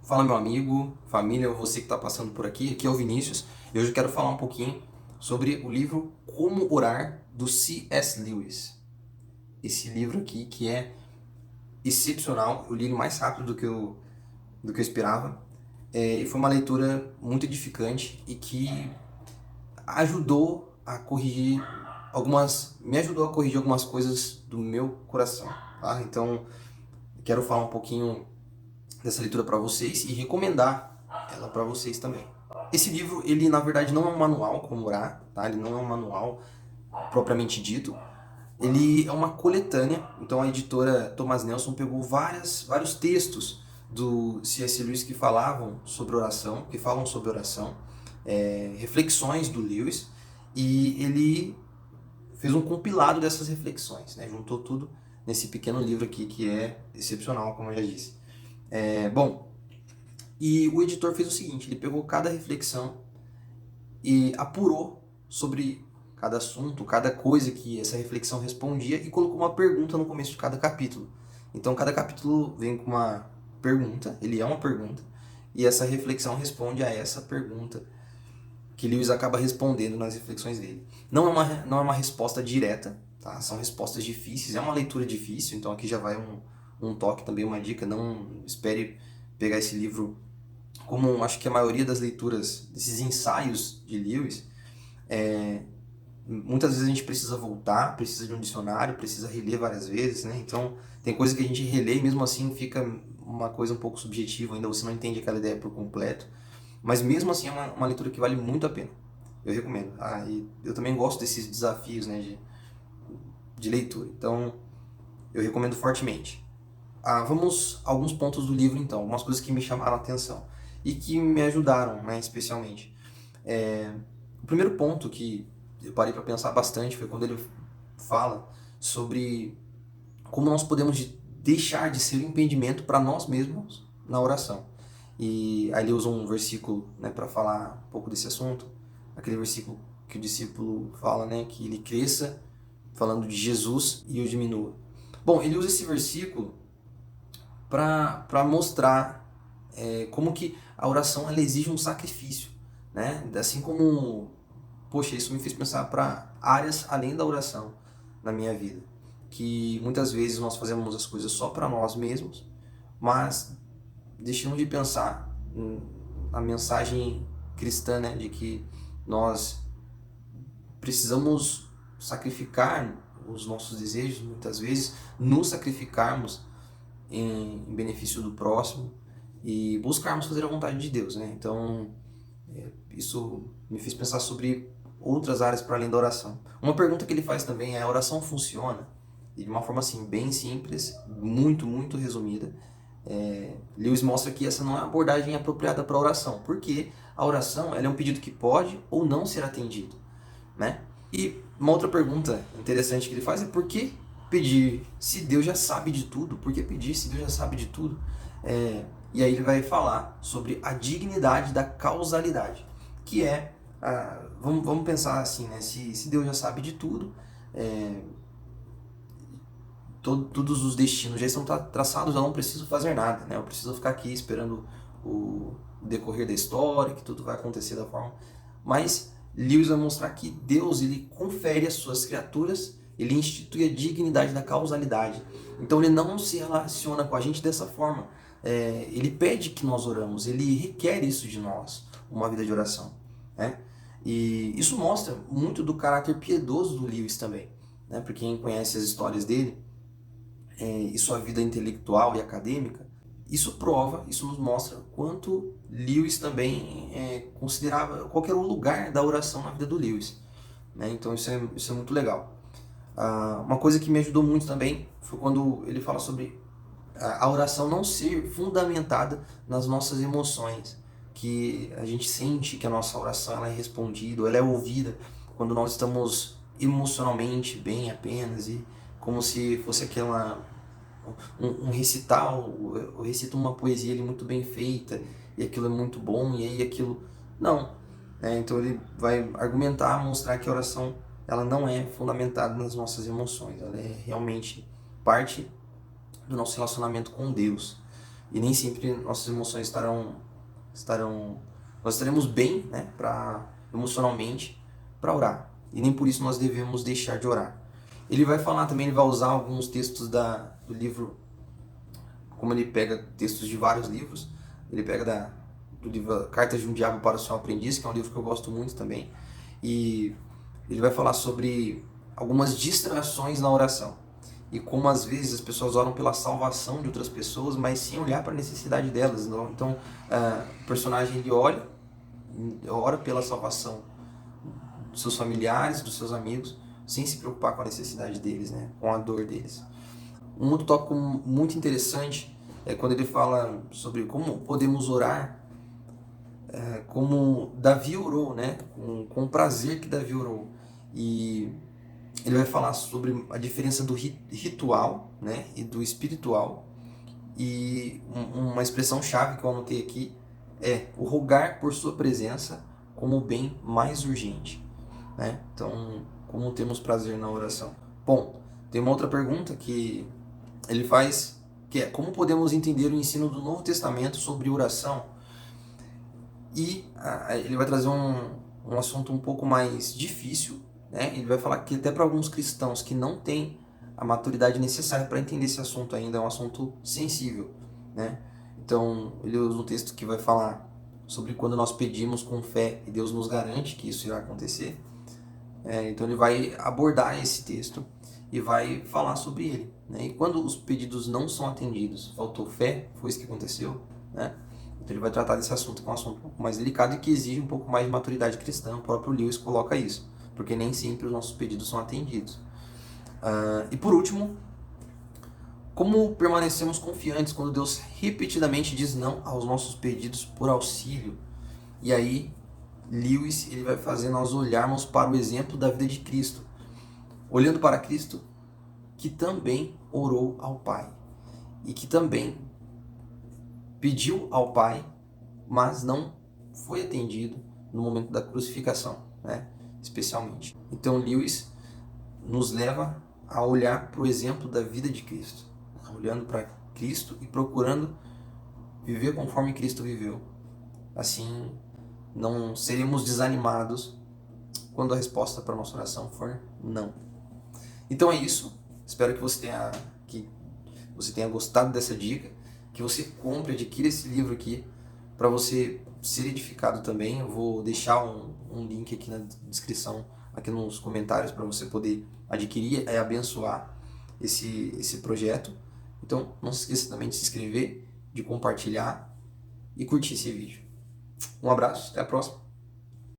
Fala meu amigo, família, você que está passando por aqui, aqui é o Vinícius. E hoje eu quero falar um pouquinho sobre o livro Como Orar, do C.S. Lewis. Esse livro aqui que é excepcional, eu li ele mais rápido do que eu esperava. E foi uma leitura muito edificante e que ajudou a corrigir me ajudou a corrigir algumas coisas do meu coração, tá? Então, quero falar um pouquinho dessa leitura para vocês e recomendar ela para vocês também. Esse livro, ele na verdade não é um manual como orar, tá? Ele não é um manual propriamente dito. Ele é uma coletânea, então a editora Thomas Nelson pegou vários textos do C.S. Lewis que falavam sobre oração, que falam sobre oração, reflexões do Lewis, e ele fez um compilado dessas reflexões, né? Juntou tudo nesse pequeno livro aqui que é excepcional, como eu já disse. Bom, e o editor fez o seguinte, ele pegou cada reflexão e apurou sobre cada assunto, cada coisa que essa reflexão respondia e colocou uma pergunta no começo de cada capítulo. Então cada capítulo vem com uma pergunta, ele é uma pergunta, e essa reflexão responde a essa pergunta que Lewis acaba respondendo nas reflexões dele. Não é uma resposta direta, tá? São respostas difíceis, é uma leitura difícil, então aqui já vai um toque também, uma dica, não espere pegar esse livro como acho que a maioria das leituras, desses ensaios de Lewis, muitas vezes a gente precisa voltar, precisa de um dicionário, precisa reler várias vezes, né? Então tem coisa que a gente relê e mesmo assim fica uma coisa um pouco subjetiva, ainda você não entende aquela ideia por completo. Mas mesmo assim é uma leitura que vale muito a pena. Eu recomendo. E eu também gosto desses desafios, né, de leitura. Então eu recomendo fortemente. Vamos a alguns pontos do livro então, algumas coisas que me chamaram a atenção e que me ajudaram, né, especialmente. O primeiro ponto que eu parei para pensar bastante foi quando ele fala sobre como nós podemos deixar de ser um impedimento para nós mesmos na oração. E aí ele usa um versículo, né, para falar um pouco desse assunto, aquele versículo que o discípulo fala, né, que ele cresça, falando de Jesus, e eu diminua. Bom, ele usa esse versículo para mostrar como que a oração ela exige um sacrifício, né? Assim como, poxa, isso me fez pensar para áreas além da oração na minha vida, que muitas vezes nós fazemos as coisas só para nós mesmos, mas deixamos de pensar na mensagem cristã, né, de que nós precisamos sacrificar os nossos desejos, muitas vezes nos sacrificarmos em benefício do próximo e buscarmos fazer a vontade de Deus, né? Então, isso me fez pensar sobre outras áreas para além da oração. Uma pergunta que ele faz também é: a oração funciona? E de uma forma assim bem simples, muito resumida, Lewis mostra que essa não é a abordagem apropriada para a oração, porque a oração ela é um pedido que pode ou não ser atendido, né? E uma outra pergunta interessante que ele faz é: por que pedir se Deus já sabe de tudo? Por que pedir se Deus já sabe de tudo? E aí ele vai falar sobre a dignidade da causalidade, que é, vamos pensar assim, né? Se Deus já sabe de tudo, todos os destinos já estão traçados, eu não preciso fazer nada, né? Eu preciso ficar aqui esperando o decorrer da história, que tudo vai acontecer da forma. Mas Lewis vai mostrar que Deus ele confere às suas criaturas, ele institui a dignidade da causalidade. Então ele não se relaciona com a gente dessa forma. Ele pede que nós oramos, ele requer isso de nós, uma vida de oração, né? E isso mostra muito do caráter piedoso do Lewis também, né? Para quem conhece as histórias dele, e sua vida intelectual e acadêmica, isso nos mostra quanto Lewis também considerava qual era o lugar da oração na vida do Lewis, né? Então isso é muito legal. Uma coisa que me ajudou muito também foi quando ele fala sobre a oração não ser fundamentada nas nossas emoções, que a gente sente que a nossa oração ela é respondida, ela é ouvida quando nós estamos emocionalmente bem apenas e como se fosse um recital, eu recito uma poesia ali muito bem feita e aquilo é muito bom e aí aquilo não, então ele vai argumentar, mostrar que a oração ela não é fundamentada nas nossas emoções, ela é realmente parte do nosso relacionamento com Deus. e nem sempre nossas emoções nós estaremos bem, né, emocionalmente para orar. E nem por isso nós devemos deixar de orar. Ele vai falar também, ele vai usar alguns textos do livro, como ele pega textos de vários livros, ele pega do livro Cartas de um Diabo para o Seu Aprendiz, que é um livro que eu gosto muito também, e ele vai falar sobre algumas distrações na oração e como às vezes as pessoas oram pela salvação de outras pessoas, mas sem olhar para a necessidade delas. Então, o personagem ele ora pela salvação dos seus familiares, dos seus amigos, sem se preocupar com a necessidade deles, né? Com a dor deles. Um outro tópico muito interessante é quando ele fala sobre como podemos orar como Davi orou, né? Com o prazer que Davi orou. E ele vai falar sobre a diferença do ritual, né, e do espiritual. E uma expressão-chave que eu anotei aqui é o rogar por sua presença como o bem mais urgente. Né? Então, como temos prazer na oração? Bom, tem uma outra pergunta que ele faz, que é como podemos entender o ensino do Novo Testamento sobre oração? E ele vai trazer um assunto um pouco mais difícil, né? Ele vai falar que até para alguns cristãos que não têm a maturidade necessária para entender esse assunto ainda, é um assunto sensível, né? Então, ele usa um texto que vai falar sobre quando nós pedimos com fé e Deus nos garante que isso irá acontecer. Então, ele vai abordar esse texto e vai falar sobre ele, né? E quando os pedidos não são atendidos, faltou fé, foi isso que aconteceu, né? Então ele vai tratar desse assunto, que é um assunto um pouco mais delicado e que exige um pouco mais de maturidade cristã. O próprio Lewis coloca isso, porque nem sempre os nossos pedidos são atendidos. E por último, como permanecemos confiantes quando Deus repetidamente diz não aos nossos pedidos por auxílio? E aí, Lewis ele vai fazer nós olharmos para o exemplo da vida de Cristo. Olhando para Cristo, que também orou ao Pai e que também pediu ao Pai, mas não foi atendido no momento da crucificação, né? Especialmente. Então Lewis nos leva a olhar para o exemplo da vida de Cristo, olhando para Cristo e procurando viver conforme Cristo viveu. Assim, não seremos desanimados quando a resposta para a nossa oração for não. Então é isso. Espero que você tenha gostado dessa dica, que você compre, adquira esse livro aqui para você ser edificado também. Eu vou deixar um link aqui na descrição, aqui nos comentários, para você poder adquirir e abençoar esse projeto. Então não se esqueça também de se inscrever, de compartilhar e curtir esse vídeo. Um abraço, até a próxima.